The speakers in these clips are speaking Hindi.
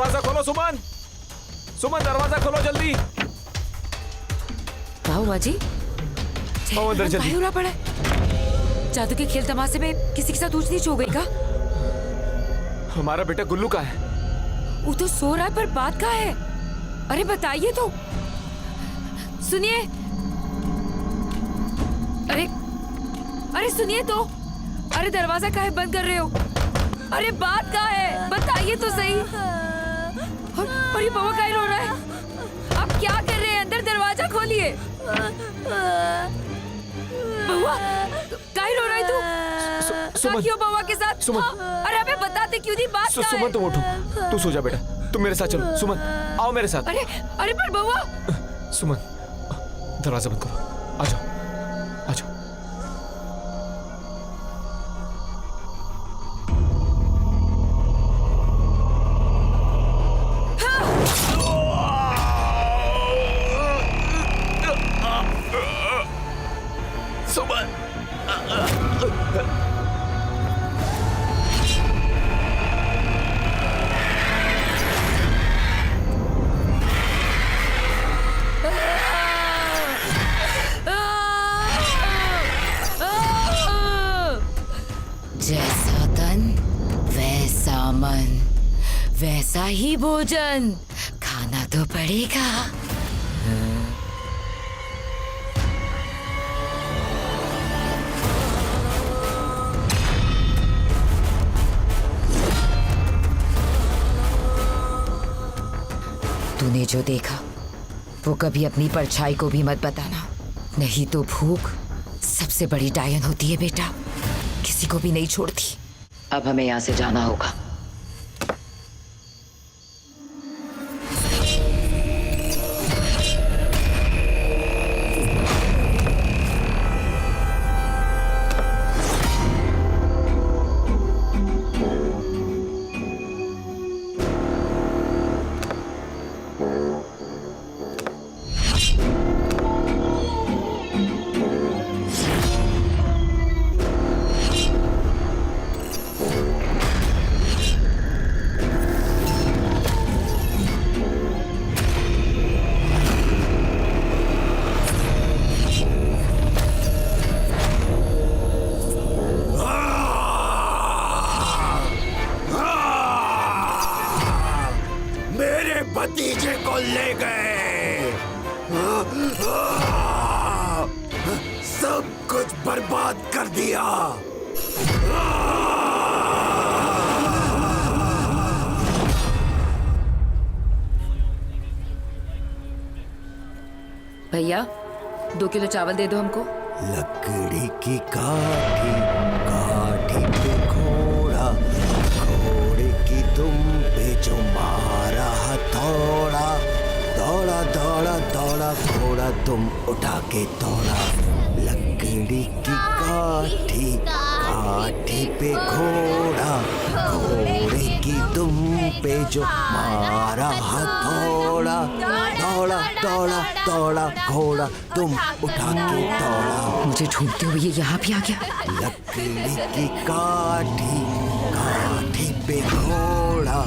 दरवाजा खोलो सुमन, सुमन दरवाजा खोलो जल्दी। क्या हुआ जी? अंदर जल्दी। भाई उड़ा पड़ा है। जादू के खेल तमाशे में किसी के साथ ऊंच नीच हो गई का? हमारा बेटा गुल्लू का है। वो तो सो रहा है पर बात का है। अरे बताइए तो। सुनिए। अरे अरे सुनिए तो। अरे दरवाजा काहे बंद कर रहे हो? अरे बात का है, बताइए तो सही। और ये बउआ काहे रो रहा है? आप क्या कर रहे हैं? अंदर दरवाजा खोलिए। बउआ काहे रो रहा है तू? सुमन क्यों बउआ के साथ? सुमन। हाँ, अरे हमें बताते क्यों नहीं? बात क्या है? सुमन तुम उठो, तू सो जा बेटा, तुम मेरे साथ चलो। सुमन आओ मेरे साथ। अरे अरे पर बउआ। सुमन दरवाजा बंद करो, आ जाओ आ जाओ। सुमन जैसा तन वैसा मन, वैसा ही भोजन, खाना तो पड़ेगा। तूने जो देखा वो कभी अपनी परछाई को भी मत बताना, नहीं तो भूख सबसे बड़ी डायन होती है बेटा, किसी को भी नहीं छोड़ती। अब हमें यहाँ से जाना होगा। भतीजे को ले गए, सब कुछ बर्बाद कर दिया। भैया 2 किलो चावल दे दो हमको। लकड़ी की काठी, काठी पे घोड़ा, घोड़े की दुम पे जो मारा हथौड़ा, दौड़ा दौड़ा दौड़ा घोड़ा तुम उठा के दौड़ा। लकड़ी की काठी, काठी पे घोड़ा, घोड़े की दुम पे जो मारा हथौड़ा, दौड़ा दौड़ा दौड़ा घोड़ा तुम उठा के दौड़ा। मुझे ढूंढते हुए ये यहाँ भी आ गया। लकड़ी की काठी, काठी पे घोड़ा,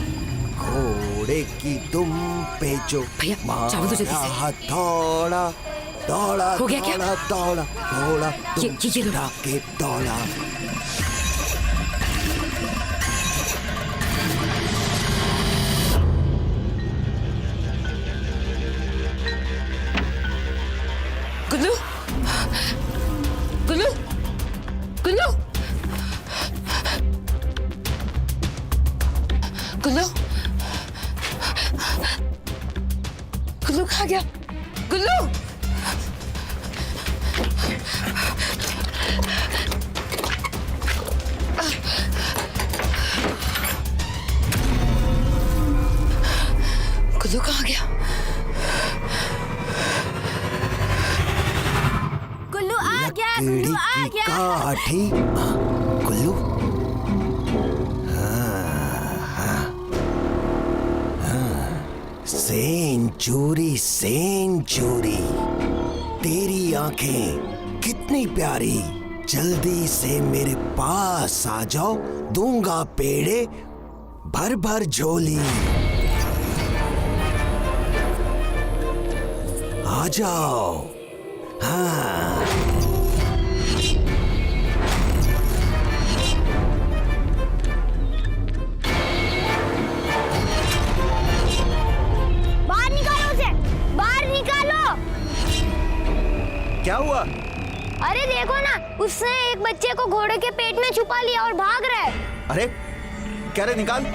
घोड़े की दुम पे जो भैया, चावल तो जल्दी से। हथौड़ा, दौड़ा हो गया क्या? दौड़ा दौड़ा घोड़ा तुम ये लो। उठा के दौड़ा। गुल्लू, गुल्लू, गुल्लू, गुल्लू, गुल्लू कहाँ गया? गुल्लू, गुल्लू कहाँ गया? गुल्लू आ गया, लकड़ी गुल्लू आ की गया। काठी, गुल्लू, सेंचुरी सेंचुरी, तेरी आंखें कितनी प्यारी, जल्दी से मेरे पास आ जाओ, दूंगा पेड़े भर भर झोली। आ जाओ। हाँ, बाहर निकालो उसे, बाहर निकालो। क्या हुआ? अरे देखो ना, उसने एक बच्चे को घोड़े के पेट में छुपा लिया और भाग रहा है। अरे क्या रे, निकाल।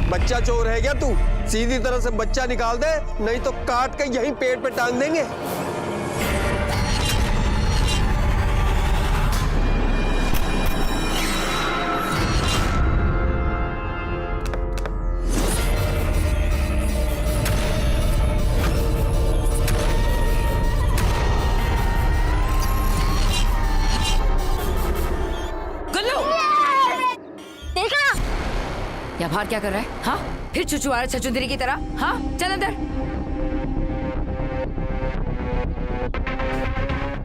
बच्चा चोर है क्या तू? सीधी तरह से बच्चा निकाल दे, नहीं तो काट के यहीं पेट पे टांग देंगे। गुल्लू, देखा? यहाँ बाहर क्या कर रहा है? हाँ, फिर चुचू आ रहा है छछूंदरी की तरह। हाँ, चल अंदर।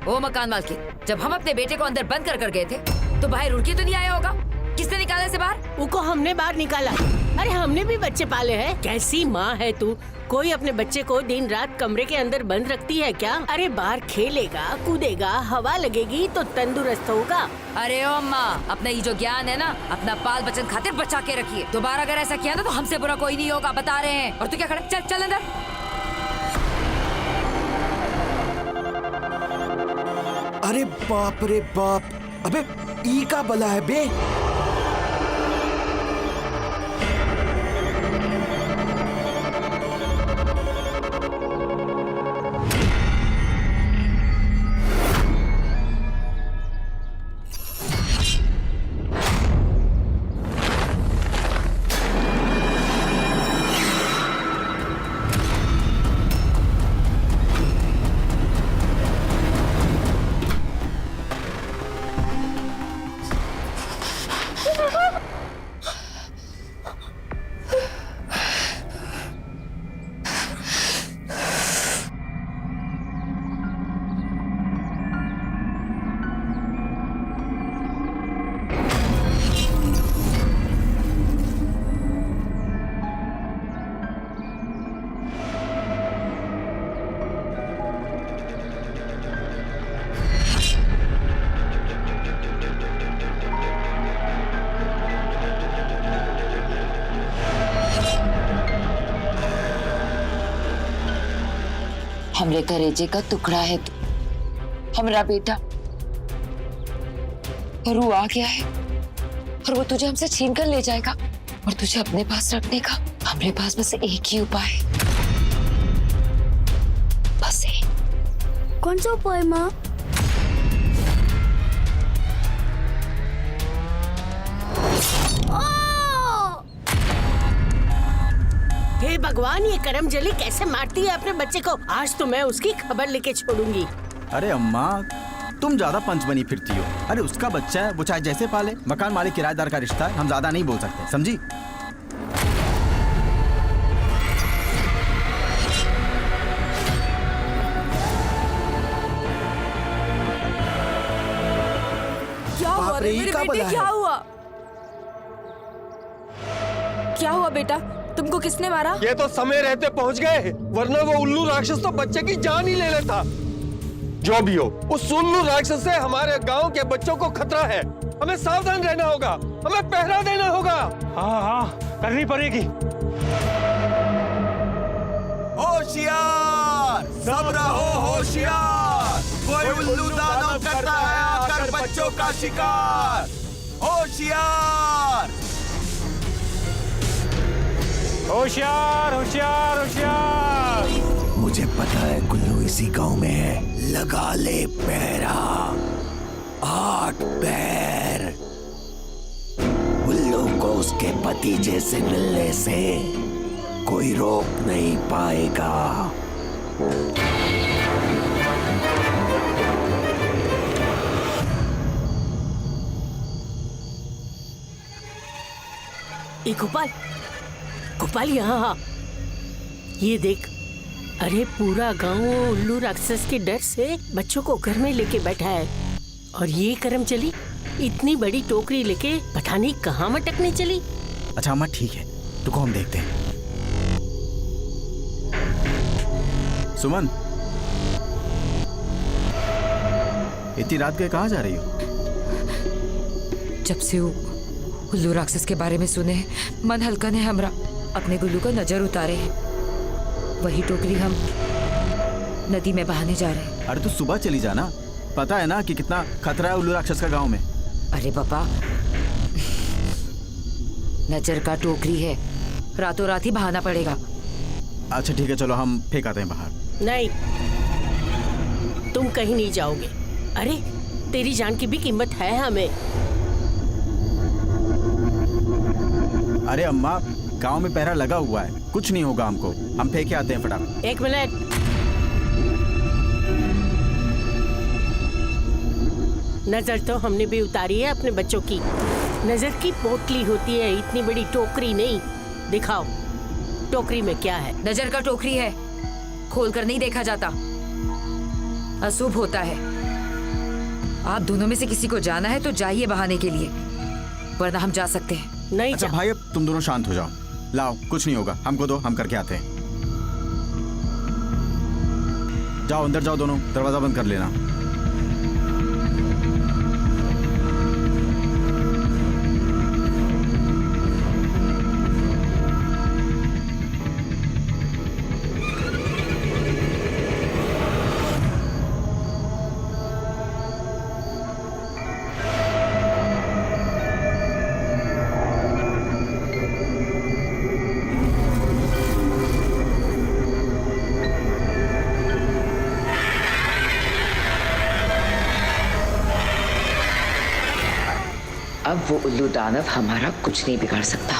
ओ मकान मालकिन, जब हम अपने बेटे को अंदर बंद कर गए थे तो बाहर रुड़ के तो नहीं आया होगा? किसने निकाला इसे बाहर? उनको हमने बाहर निकाला। अरे हमने भी बच्चे पाले हैं। कैसी माँ है तू? कोई अपने बच्चे को दिन रात कमरे के अंदर बंद रखती है क्या? अरे बाहर खेलेगा, कूदेगा, हवा लगेगी तो तंदुरुस्त होगा। अरे ओ माँ, अपना ये जो ज्ञान है ना, अपना बाल बच्चन खातिर बचा के रखिए। दोबारा अगर ऐसा किया ना तो हमसे बुरा कोई नहीं होगा, बता रहे हैं। और तू क्या खड़ा? चल चल अंदर। अरे बाप रे बाप, अबे ई का बला है बे। हमरे कलेजे का टुकड़ा है तू, हमारा बेटा। और वो आ गया है और वो तुझे हमसे छीन कर ले जाएगा। और तुझे अपने पास रखने का हमारे पास बस एक ही उपाय है, बस एक। कौन सा उपाय माँ? हे भगवान, ये करमजली कैसे मारती है अपने बच्चे को? आज तो मैं उसकी खबर लेके छोड़ूंगी। अरे अम्मा, तुम ज्यादा पंच बनी फिरती हो। अरे उसका बच्चा है, वो चाहे जैसे पाले। मकान मालिक किराएदार का रिश्ता है, हम ज्यादा नहीं बोल सकते, समझी? क्या हुआ रे मेरे बेटे? क्या हुआ? क्या हुआ बेटा? तुमको किसने मारा? ये तो समय रहते पहुंच गए, वरना वो उल्लू राक्षस तो बच्चे की जान ही ले लेता। जो भी हो, उस उल्लू राक्षस से हमारे गांव के बच्चों को खतरा है। हमें सावधान रहना होगा, हमें पहरा देना होगा। हाँ हाँ, करनी पड़ेगी। होशियार, सब रहो होशियार। कोई उल्लू दानव करता है आकर बच्चों का शिकार। होशियार, होशियार होशियार होशियार। मुझे पता है गुल्लू इसी गांव में है। लगा ले पहरा, 8 पैर। गुल्लू को उसके भतीजे से मिलने से कोई रोक नहीं पाएगा। ए गोपाल, गोपाल यहाँ। ये देख, अरे पूरा गांव उल्लू राक्षस के डर से बच्चों को घर में लेके बैठा है। और ये करमचली इतनी बड़ी टोकरी लेके पता नहीं कहाँ मटकने चली। अच्छा अम्मा ठीक है, रुको हम देखते हैं। सुमन, इतनी रात के कहाँ जा रही हो? जब से वो उल्लू राक्षस के बारे में सुने हैं, मन हल्का ने हमरा अपने गुल्लू का नजर उतारे हैं। वही टोकरी हम नदी में बहाने जा रहे हैं। अरे तो सुबह चली जाना, पता है ना कि कितना खतरा है उल्लू राक्षस का गांव में। अरे पापा, नजर का टोकरी है, रातों रात ही बहाना पड़ेगा। अच्छा ठीक है, चलो हम फेंक आते हैं बाहर। नहीं, तुम कहीं नहीं जाओगे। अरे तेरी जान की भी कीमत है हमें। अरे अम्मा, गांव में पहरा लगा हुआ है, कुछ नहीं होगा हमको। हम फेंक के आते हैं फटाफट। 1 मिनट। नजर तो हमने भी उतारी है अपने बच्चों की। नजर की पोटली होती है, इतनी बड़ी टोकरी नहीं। दिखाओ टोकरी में क्या है। नजर का टोकरी है, खोल कर नहीं देखा जाता, अशुभ होता है। आप दोनों में से किसी को जाना है तो जाइए बहाने के लिए, वरना हम जा सकते हैं। नहीं अच्छा जा। भाई, अब तुम दोनों शांत हो जाओ। लाओ, कुछ नहीं होगा, हमको दो, हम करके आते हैं। जाओ अंदर जाओ, दोनों दरवाजा बंद कर लेना। अब वो उल्लू दानव हमारा कुछ नहीं बिगाड़ सकता।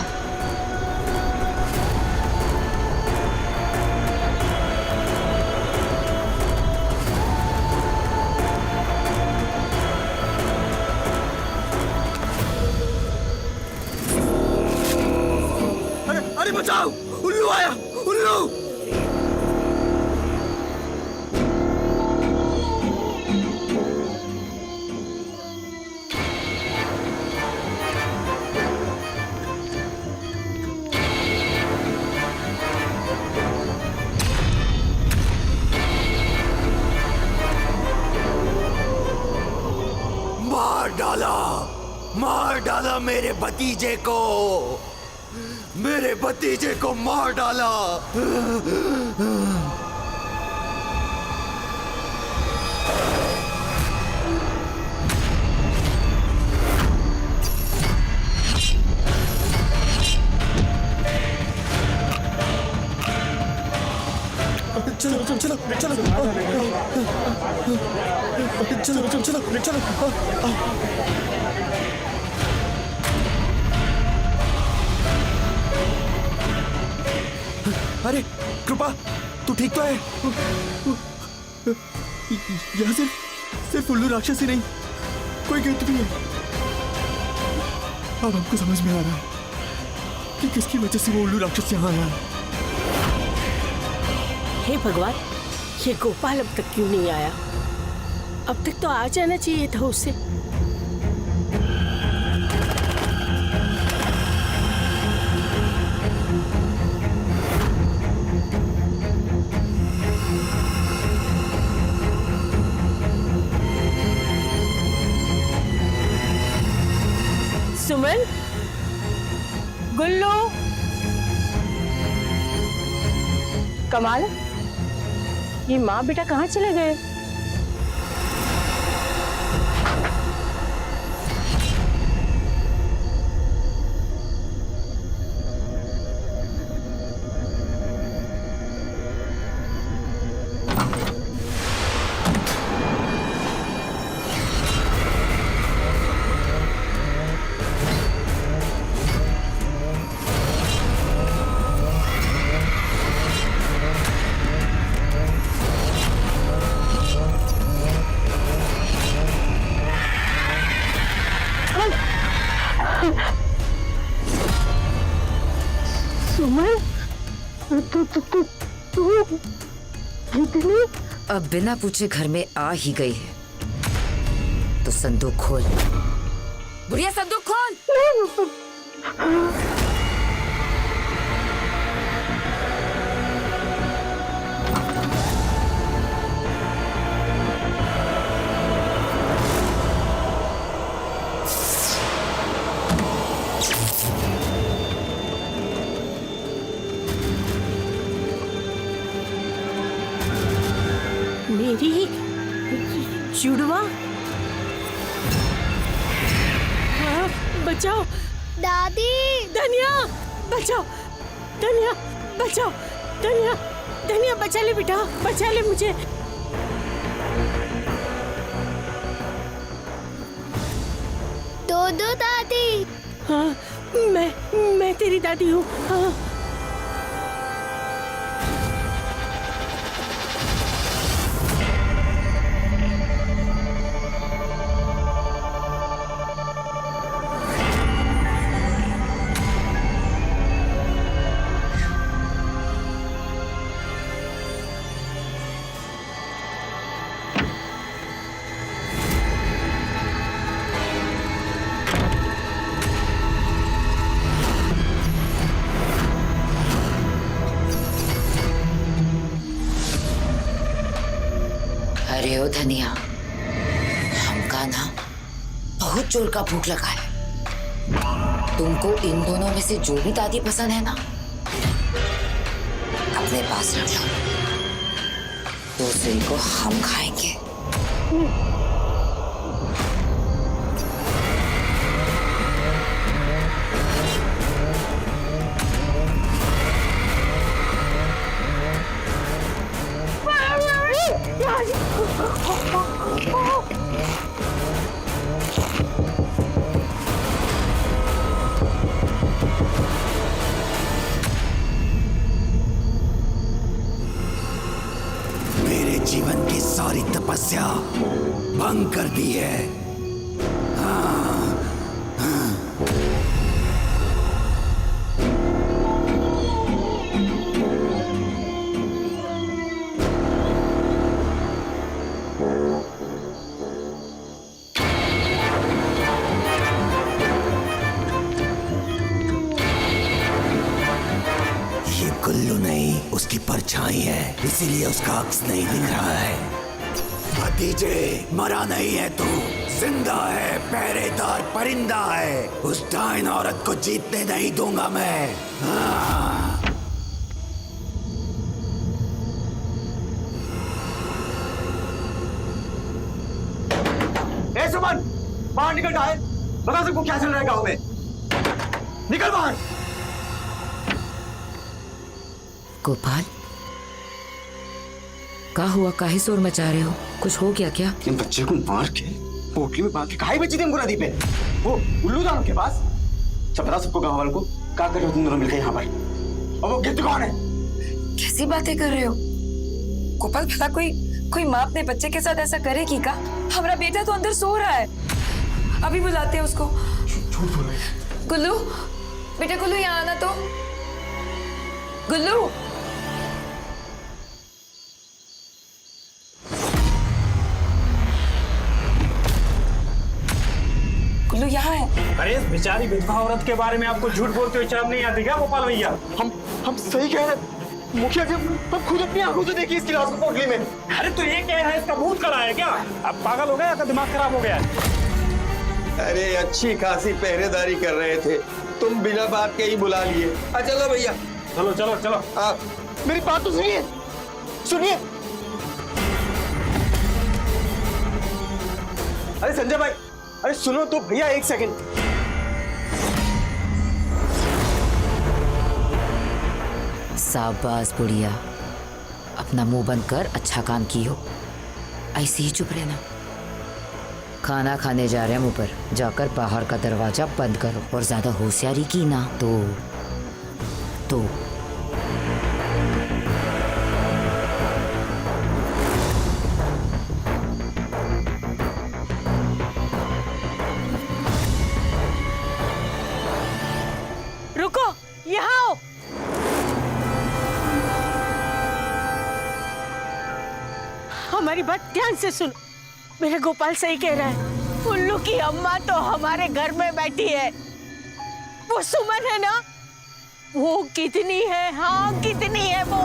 अरे बचाओ, उल्लू आया, उल्लू। मार डाला मेरे भतीजे को, मेरे भतीजे को मार डाला। चलो चलो चलो चलो चलो चलो चलो चलो। अरे कृपा, तू ठीक तो है? यहाँ सिर्फ उल्लू राक्षस ही नहीं, कोई गिफ्ट भी है। अब हमको समझ में आ रहा है कि किसकी वजह से वो उल्लू राक्षस यहाँ आया। हे भगवान, ये गोपाल अब तक क्यों नहीं आया? अब तक तो आ जाना चाहिए था उससे। सुमन, गुल्लू, कमाल, ये माँ बेटा कहाँ चले गए? अब बिना पूछे घर में आ ही गई है तो संदूक खोल। बुढ़िया, संदूक खोल। मेरी जुड़वा। हाँ, बचाओ दादी। धनिया, बचाओ धनिया, बचाओ धनिया, धनिया बचा ले बेटा, बचा ले मुझे। दो दादी। हाँ, मैं तेरी दादी हूँ। हाँ। अरे ओ धनिया, हमका ना बहुत जोर का भूख लगा है। तुमको इन दोनों में से जो भी दादी पसंद है ना, अपने पास रख लो, दूसरी को हम खाएंगे। मेरे जीवन की सारी तपस्या भंग कर दी है। ये गुल्लू नहीं, उसकी परछाई है, इसीलिए उसका अक्स नहीं दिख रहा है। भतीजे, मरा नहीं है तू, जिंदा है, पहरेदार परिंदा है। उस डाइन औरत को जीतने नहीं दूंगा मैं। हाँ। ए सुमन, बाहर निकल डाइन, बता सबको क्या चल रहा है गांव में। निकल बाहर। गोपाल, क्या हुआ? काहे शोर मचा रहे हो? कुछ हो गया क्या? इन बच्चे को मार के पोटली में बांध के काहे बेची थी हमको नदी पे? वो उल्लू दाम के पास। सब बता सबको, गांव वालों को, क्या कर रहे हो तुम दोनों मिलकर यहाँ पर? और वो गिद्ध कौन है? कैसी बातें कर रहे हो गोपाल? भला कोई माँ अपने बच्चे के साथ ऐसा करेगी का? हमारा बेटा तो अंदर सो रहा है, अभी बुलाते हैं उसको। झूठ बोल रही है। गुल्लू, बेटा गुल्लू यहाँ आना तो। गुल्लू, गुल्लू यहाँ है। अरे इस बेचारी विधवा औरत के बारे में आपको झूठ बोलते हुए शर्म नहीं आती क्या गोपाल भैया? हम सही कह रहे हैं मुखिया जी, हम खुद अपनी आंखों से देखी इसकी लाश को पोटली में। अरे तो ये कह रहा है इसका भूत करा है क्या? अब पागल हो गया या दिमाग खराब हो गया? अरे अच्छी खासी पहरेदारी कर रहे थे, तुम बिना बात के ही बुला लिए। चलो भैया, चलो चलो चलो। मेरी बात तो सुनिए, सुनिए। अरे संजय भाई, अरे सुनो तो भैया, एक सेकंड। शाबाश बुढ़िया, अपना मुंह बंद कर, अच्छा काम की हो। ऐसे ही चुप रहना। खाना खाने जा रहे हैं ऊपर, जाकर बाहर का दरवाजा बंद करो, और ज्यादा होशियारी की ना तो रुको, यहाँ आओ। हमारी बात ध्यान से सुनो, मेरा गोपाल सही कह रहा है। उल्लू की अम्मा तो हमारे घर में बैठी है। वो सुमन है ना, वो कितनी है? हाँ, कितनी है वो?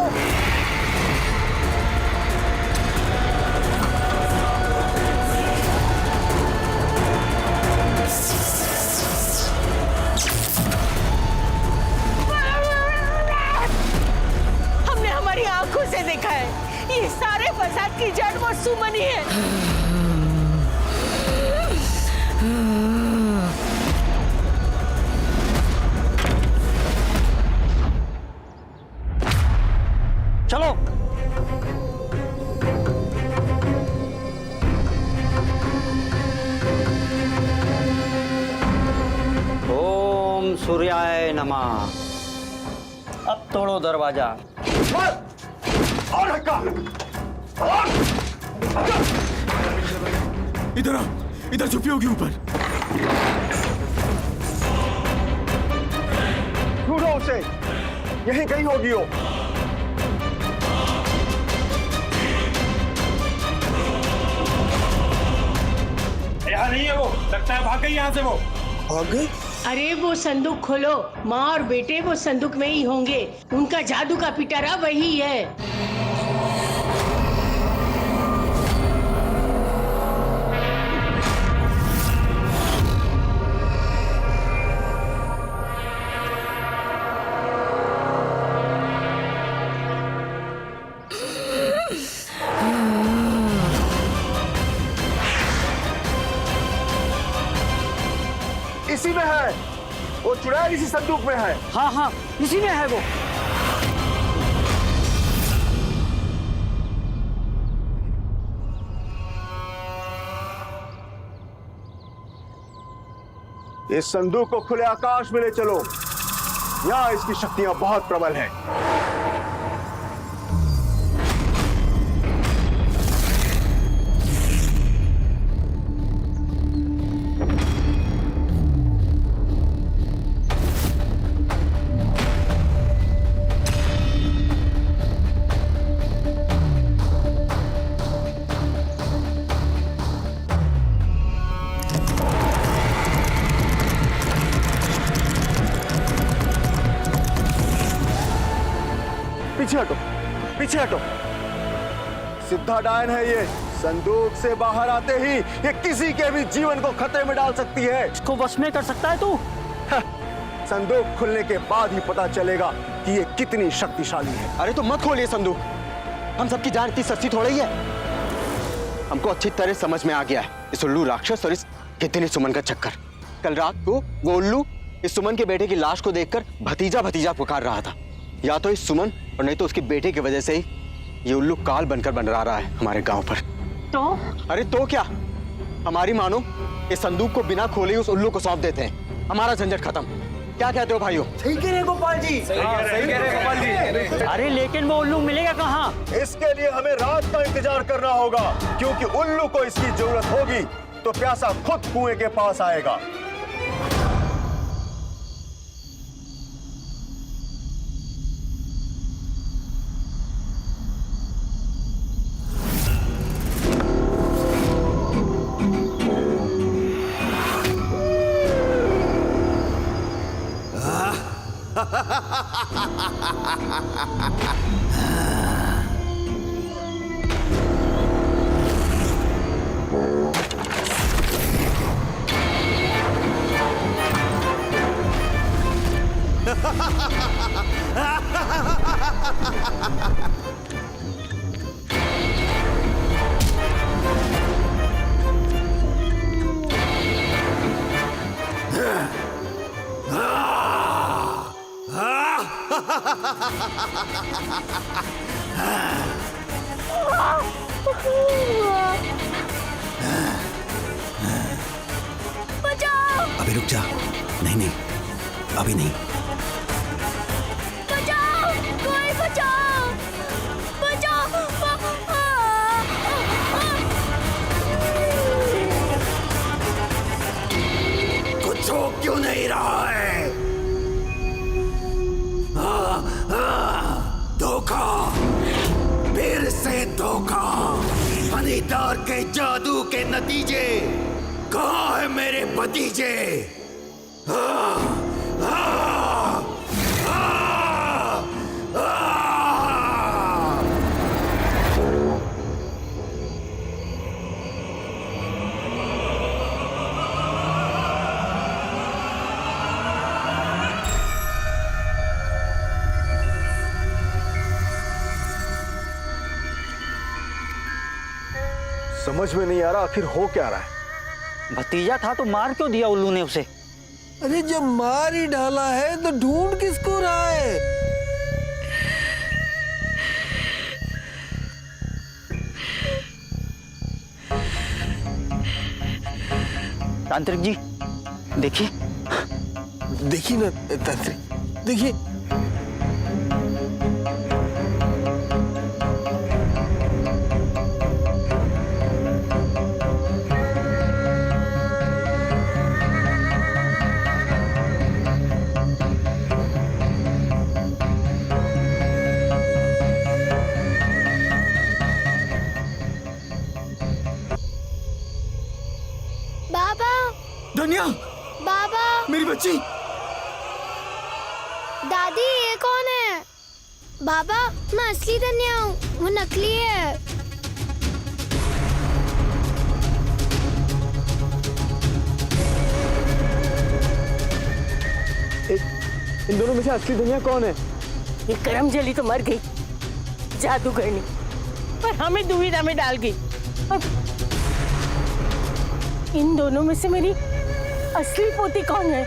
हमने हमारी आंखों से देखा है, ये सारे फसाद की जड़ वो सुमन ही है। चलो। ओम सूर्याय नमः। अब तोड़ो दरवाजा। और हक्का इधर आओ, इधर छुपी होगी ऊपर। ढूंढो उसे, यहीं कहीं होगी वो। यहाँ नहीं है वो, लगता है भाग गई यहाँ से वो। भाग गई? अरे वो संदूक खोलो, माँ और बेटे वो संदूक में ही होंगे। उनका जादू का पिटारा वही है। इसी में है वो, चुड़ैल इसी संदूक में है। हाँ हाँ, इसी में है वो। इस संदूक को खुले आकाश में ले चलो, यहाँ इसकी शक्तियां बहुत प्रबल हैं। पीछे हटो, पीछे हटो। सिद्धा डायन है ये। संदूक से बाहर आते ही ये किसी के भी जीवन को खतरे में डाल सकती है। इसको वश में कर सकता है तू? संदूक खुलने के बाद ही पता चलेगा कि ये कितनी शक्तिशाली है। अरे तो मत खोलिए संदूक, हम सबकी जान इतनी सस्ती थोड़ी ही है। हमको अच्छी तरह समझ में आ गया है इस उल्लू राक्षस और इस कितनी सुमन का चक्कर। कल रात को वो उल्लू इस सुमन के बेटे की लाश को देखकर भतीजा भतीजा पुकार रहा था। या तो इस सुमन और नहीं तो उसके बेटे की वजह से ही ये उल्लू काल बनकर मंडरा रहा है हमारे गांव पर। तो अरे तो क्या, हमारी मानो इस संदूक को बिना खोले उस उल्लू को सौंप देते हैं, हमारा झंझट खत्म। क्या कहते हो भाइयों? सही कह रहे गोपाल जी। सही कह रहे गोपाल जी। अरे लेकिन वो उल्लू मिलेगा कहाँ? इसके लिए हमें रात का इंतजार करना होगा, क्योंकि उल्लू को इसकी जरूरत होगी तो प्यासा खुद कुएं के पास आएगा। अभी रुक जा। नहीं नहीं, अभी नहीं। बचाओ, कोई बचाओ, बचाओ। कुछ हो क्यों नहीं रहा है? धोखा, फिर से धोखा। फनीदार के जादू के नतीजे। कहाँ है मेरे भतीजे? समझ में नहीं आ रहा आखिर हो क्या रहा है। भतीजा था तो मार क्यों दिया उल्लू ने उसे? अरे जब मार ही डाला है तो ढूंढ किसको रहा है? तांत्रिक जी देखिए। देखिए ना तांत्रिक, देखिए। बाबा, धनिया, बाबा, मेरी बच्ची। दादी ये कौन है? बाबा मैं असली धनिया हूँ, वो नकली है। इन दोनों में से असली दुनिया कौन है? ये करमजली तो मर गई जादूगरनी, पर हमें दुविधा में डाल गई। अब इन दोनों में से मेरी असली पोती कौन है?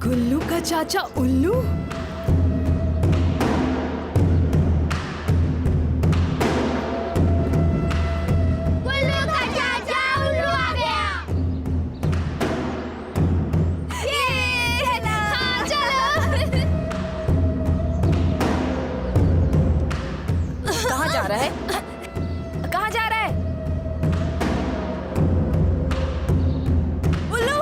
गुल्लू का चाचा उल्लू। उल्लू का चाचा उल्लू आ गया। हाँ, चलो। कहाँ जा रहा है? कहाँ जा रहा है? उल्लू,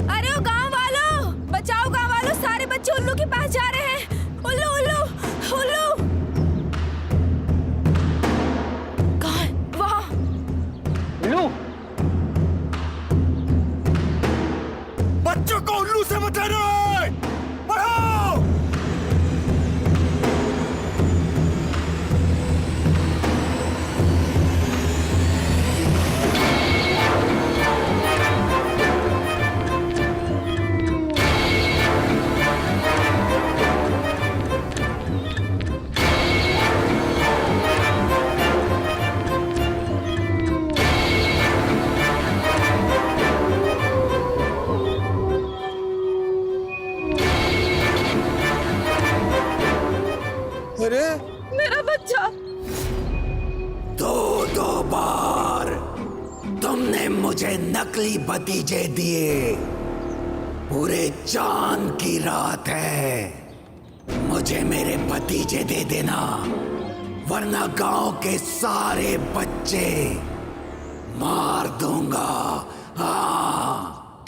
अरे ओ गांव वालों, बचाओ गांव वालों, सारे बच्चे उल्लू के पास जा रहे हैं। उल्लू उल्लू उल्लू। कहाँ है? वहाँ। उल्लू बच्चों को उल्लू से बचाना है। बढ़ाओ। अरे मेरा बच्चा। दो बार तुमने मुझे नकली भतीजे दिए। पूरे चांद की रात है, मुझे मेरे भतीजे दे देना, वरना गांव के सारे बच्चे मार दूंगा। हाँ।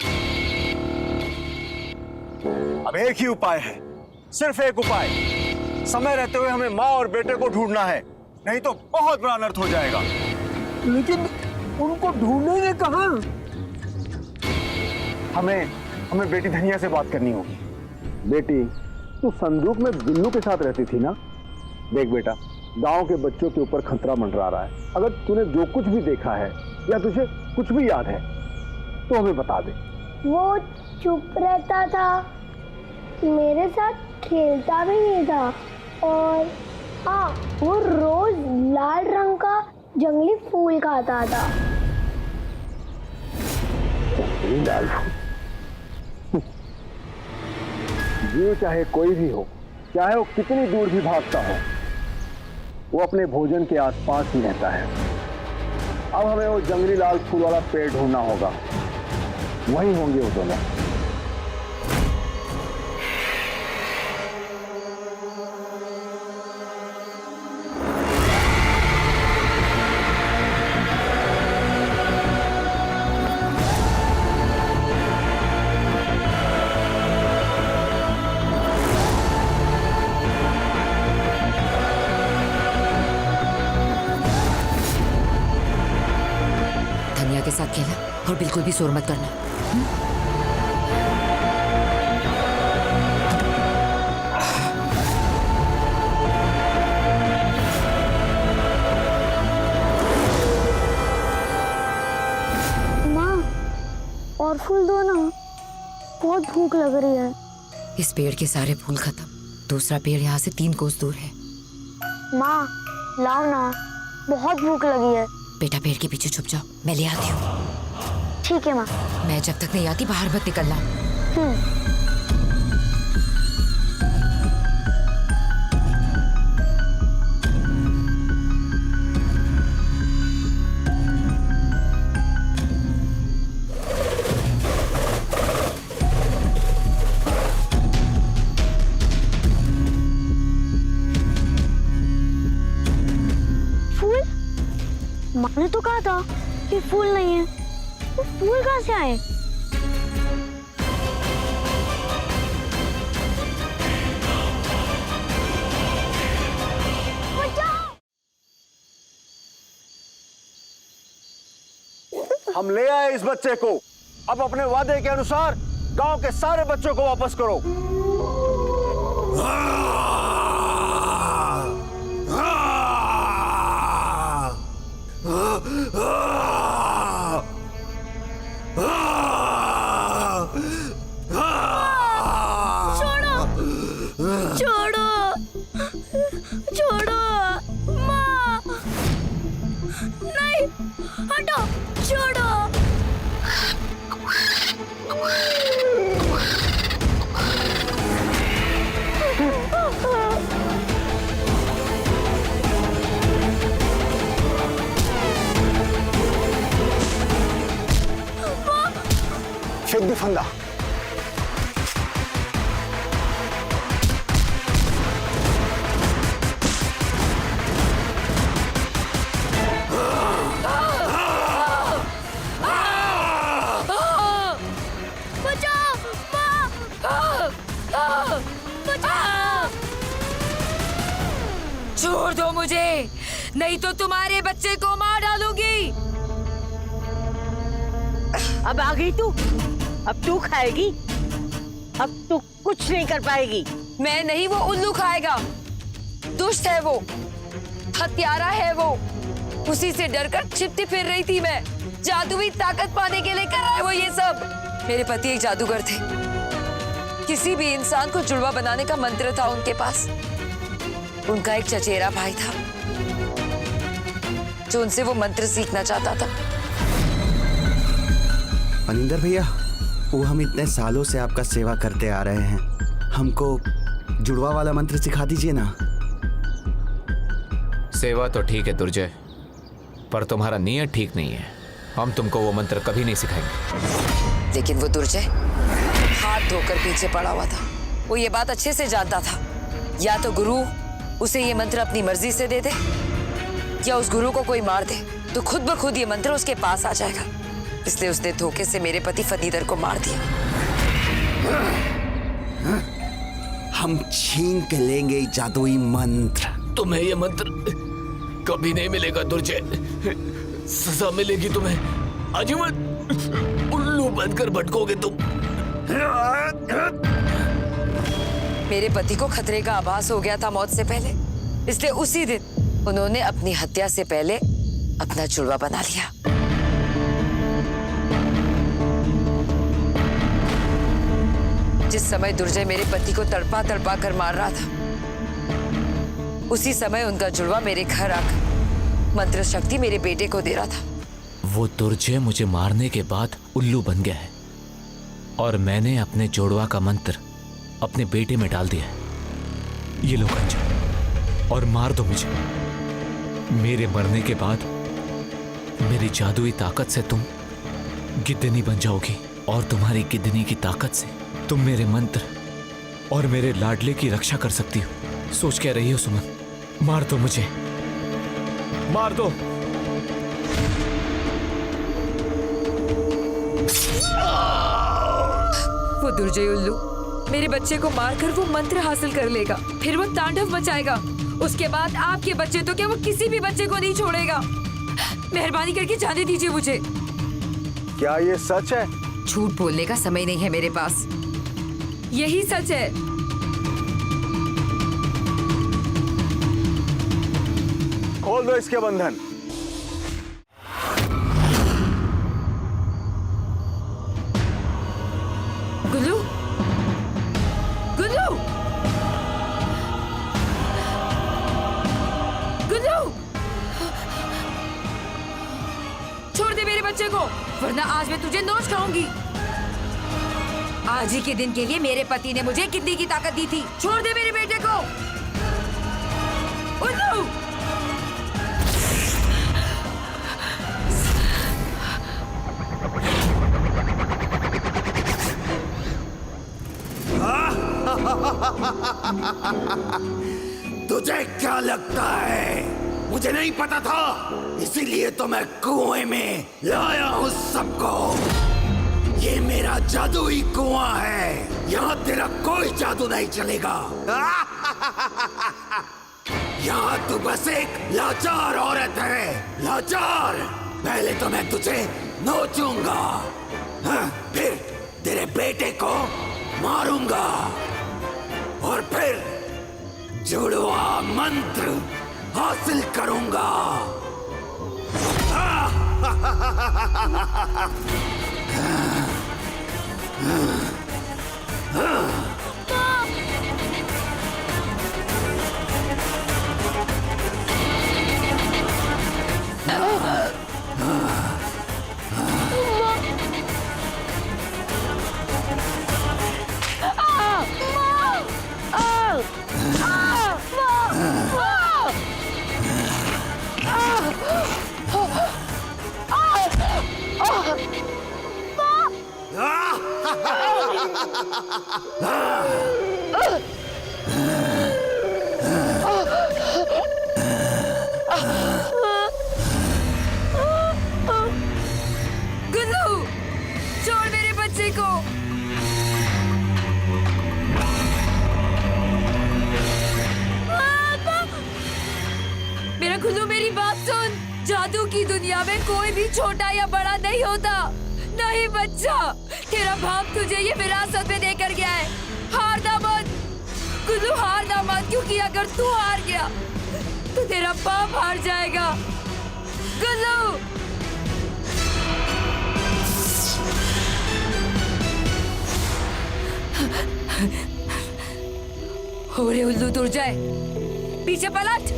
अब एक ही उपाय है, सिर्फ एक उपाय। समय रहते हुए हमें माँ और बेटे को ढूंढना है, नहीं तो बहुत बड़ा अनर्थ हो जाएगा। लेकिन उनको ढूंढेंगे कहाँ? हमें बेटी धनिया से बात करनी होगी। बेटी, तू संदूक में बिल्लू के साथ रहती थी ना? देख बेटा, गांव के बच्चों के ऊपर खतरा मंडरा रहा है। अगर तूने जो कुछ भी देखा है या तुझे कुछ भी याद है तो हमें बता दे। वो चुप रहता था, मेरे साथ खेलता भी नहीं था, और हाँ वो रोज लाल रंग का जंगली फूल खाता था। लाल फूल? जीव चाहे कोई भी हो, चाहे वो कितनी दूर भी भागता हो, वो अपने भोजन के आसपास ही रहता है। अब हमें वो जंगली लाल फूल वाला पेड़ ढूंढना होगा, वहीं होंगे वो दोनों। साथ खेलना और बिल्कुल भी शोर मत करना। माँ और फूल दो ना, बहुत भूख लग रही है। इस पेड़ के सारे फूल खत्म, दूसरा पेड़ यहाँ से 3 कोस दूर है। माँ लाओ ना, बहुत भूख लगी है। बेटा पेड़ के पीछे छुप जाओ, मैं ले आती हूँ। ठीक है माँ। मैं जब तक नहीं आती बाहर मत निकलना। फूल? माँ ने तो कहा था कि फूल नहीं है, तो फूल कहाँ से आए? हम ले आए इस बच्चे को, अब अपने वादे के अनुसार गांव के सारे बच्चों को वापस करो। छोड़ो, छोड़ो माँ, नहीं, हटो, छोड़ो। फेंक दे फंदा। छोड़ दो मुझे, नहीं तो तुम्हारे बच्चे को मार डालूंगी। अब आ गई तू, अब तू खाएगी, अब तू कुछ नहीं कर पाएगी। मैं नहीं, वो उल्लू खाएगा। दुष्ट है वो, हत्यारा है वो, उसी से डरकर छिपती फिर रही थी मैं। जादुई ताकत पाने के लिए कर रहा है वो ये सब। मेरे पति एक जादूगर थे, किसी भी इंसान को जुड़वा बनाने का मंत्र था उनके पास। उनका एक चचेरा भाई था जो उनसे वो मंत्र सीखना चाहता था। मनिंदर भैया, वो हम इतने सालों से आपका सेवा करते आ रहे हैं, हमको जुड़वा वाला मंत्र सिखा दीजिए ना। सेवा तो ठीक है दुर्जय, पर तुम्हारा नियत ठीक नहीं है। हम तुमको वो मंत्र कभी नहीं सिखाएंगे। लेकिन वो दुर्जय हाथ धोकर पीछे पड़ा हुआ था। वो ये बात अच्छे से जानता था, या तो गुरु उसे ये मंत्र अपनी मर्जी से दे दे, या उस गुरु को कोई मार दे तो खुद ब खुद ये मंत्र उसके पास आ जाएगा। इसलिए उसने धोखे से मेरे पति फनीदर को मार दिया। हम छीन के लेंगे जादुई मंत्र। तुम्हें ये मंत्र कभी नहीं मिलेगा दुर्जय, सजा मिलेगी तुम्हें। आजीवन उल्लू बनकर भटकोगे तुम। मेरे पति को खतरे का आभास हो गया था मौत से पहले, इसलिए उसी दिन उन्होंने अपनी हत्या से पहले अपना जुड़वा बना लिया। जिस समय दुर्जय मेरे पति को तड़पा तड़पा कर मार रहा था, उसी समय उनका जुड़वा मेरे घर आकर मंत्र शक्ति मेरे बेटे को दे रहा था। वो दुर्जय मुझे मारने के बाद उल्लू बन गया है और मैंने अपने जोड़वा का मंत्र अपने बेटे में डाल दिया है। ये लो कंचन और मार दो मुझे। मेरे मरने के बाद मेरी जादुई ताकत से तुम गिद्धनी बन जाओगी और तुम्हारी गिद्धनी की ताकत से तुम मेरे मंत्र और मेरे लाडले की रक्षा कर सकती हो। सोच क्या रही हो सुमन? मार दो मुझे, मार दो। वो दुर्जय उल्लू मेरे बच्चे को मारकर वो मंत्र हासिल कर लेगा, फिर वो तांडव मचाएगा। उसके बाद आपके बच्चे तो क्या, वो किसी भी बच्चे को नहीं छोड़ेगा। मेहरबानी करके जाने दीजिए मुझे। क्या ये सच है? झूठ बोलने का समय नहीं है मेरे पास, यही सच है। खोल दो इसके बंधन। गुल्लू, गुल्लू, गुल्लू, छोड़ दे मेरे बच्चे को, वरना आज मैं तुझे नोच खाऊंगी। आज ही के दिन के लिए मेरे पति ने मुझे कितनी की ताकत दी थी। छोड़ दे मेरे बेटे को। उल्लू, तुझे क्या लगता है मुझे नहीं पता था? इसीलिए तो मैं कुएं में लाया हूँ सबको। ये मेरा जादुई कुआं है, यहाँ तेरा कोई जादू नहीं चलेगा। यहाँ तू बस एक लाचार औरत है, लाचार। पहले तो मैं तुझे नोचूंगा, फिर तेरे बेटे को मारूंगा और फिर जुड़वा मंत्र हासिल करूंगा। गुल्लू, छोड़ मेरे बच्चे को। मेरा गुल्लू, मेरी बात सुन। जादू की दुनिया में कोई भी छोटा या बड़ा नहीं होता। नहीं बच्चा, तेरा बाप तुझे ये विरासत में देकर गया है। हारना मत गुल्लू, हारना मत, क्योंकि अगर तू हार गया तो तेरा बाप हार जाएगा। गुल्लू, हो रे उल्लू, दूर जाए, पीछे पलट।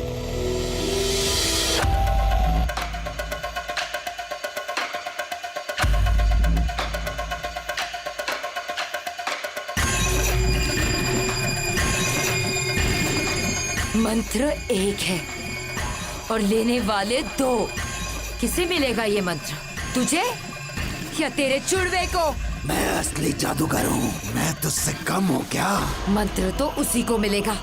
मंत्र एक है और लेने वाले दो। किसे मिलेगा ये मंत्र, तुझे या तेरे चुड़वे को? मैं असली जादूगर हूँ, मैं तुझसे कम हूँ क्या? मंत्र तो उसी को मिलेगा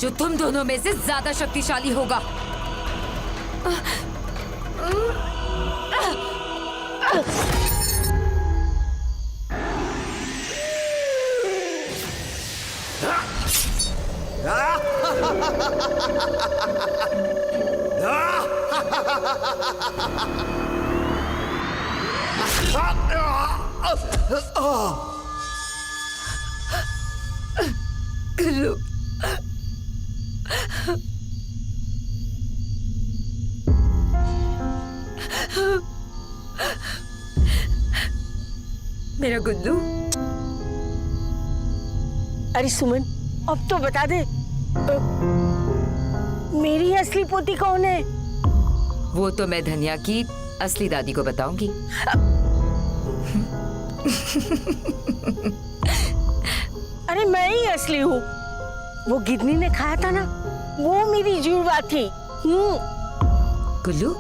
जो तुम दोनों में से ज्यादा शक्तिशाली होगा। गुल्लू, मेरा गुल्लू। अरे सुमन, अब तो बता दे, मेरी असली पोती कौन है? वो तो मैं धनिया की असली दादी को बताऊंगी। अरे मैं ही असली हूँ। वो गिदनी ने खाया था ना, वो मेरी जुड़वा थी। गुल्लू,